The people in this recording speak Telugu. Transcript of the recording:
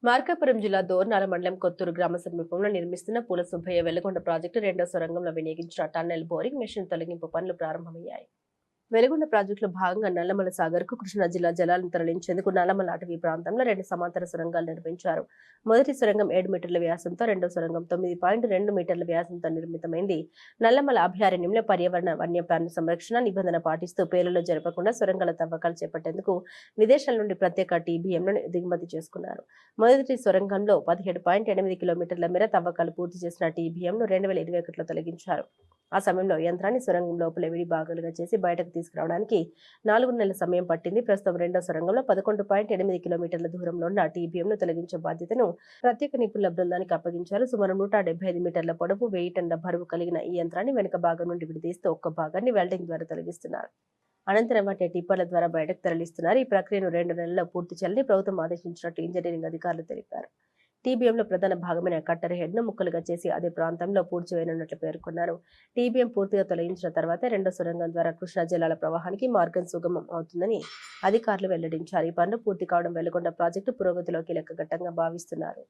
మార్కాపురం జిల్లా దోర్నాల మండలం కొత్తూరు గ్రామ సమీపంలో నిర్మిస్తున్న పూల సుబ్బయ్య వెలుగొండ ప్రాజెక్టు రెండో సొరంగంలో వినియోగించిన టన్నెల్ బోరింగ్ మెషిన్ తొలగింపు పనులు ప్రారంభమయ్యాయి. వెలుగొండ ప్రాజెక్టులో భాగంగా నల్లమల సాగర్ కు కృష్ణా జిల్లా జలాలను తరలించేందుకు నల్లమల అటవీ ప్రాంతంలో 2 సమాంతర సొరంగాలు నిర్మించారు. మొదటి సొరంగం 7 మీటర్ల వ్యాసంతో, రెండో సొరంగం 9.2 మీటర్ల వ్యాసంతో నిర్మితమైంది. నల్లమల అభయారణ్యంలో పర్యావరణ వన్యప్రాణి సంరక్షణ నిబంధన పాటిస్తూ పేలులో జరపకుండా సొరంగాల తవ్వకాలు చేపట్టేందుకు విదేశాల నుండి ప్రత్యేక టీబీఎంలను దిగుమతి చేసుకున్నారు. మొదటి సొరంగంలో 17.8 కిలోమీటర్ల మేర తవ్వకాలు పూర్తి చేసిన టీబీఎంను 2021లో తొలగించారు. ఆ సమయంలో యంత్రాన్ని సొరంగం లోపల విడి భాగాలుగా చేసి బయటకు తీసుకురావడానికి 4 నెలల సమయం పట్టింది. ప్రస్తుతం రెండో సొరంగంలో 11.8 కిలోమీటర్ల దూరంలో ఉన్న టీబీఎంను తొలగించే బాధ్యతను ప్రత్యేక నిపుణుల బృందానికి అప్పగించారు. సుమారు 175 మీటర్ల పొడవు, 1000 టన్నుల బరువు కలిగిన ఈ యంత్రాన్ని వెనుక భాగం నుండి విడదీస్తూ ఒక్క భాగాన్ని వెల్డింగ్ ద్వారా తొలగిస్తున్నారు. అనంతరం వాటిని టిప్పర్ల ద్వారా బయటకు తరలిస్తున్నారు. ఈ ప్రక్రియను 2 నెలల్లో పూర్తి చేయాలని ప్రభుత్వం ఆదేశించినట్లు ఇంజనీరింగ్ అధికారులు తెలిపారు. టీబీఎంలో ప్రధాన భాగమైన కట్టర్ హెడ్ను ముక్కలుగా చేసి అదే ప్రాంతంలో పూడ్చివేయనున్నట్లు పేర్కొన్నారు. టీబీఎం పూర్తిగా తొలగించిన తర్వాత రెండో సొరంగం ద్వారా కృష్ణా జలాల ప్రవాహానికి మార్గం సుగమం అవుతుందని అధికారులు వెల్లడించారు. ఈ పనులు పూర్తి కావడం వెలుగొండ ప్రాజెక్టు పురోగతిలో కీలక ఘట్టంగా భావిస్తున్నారు.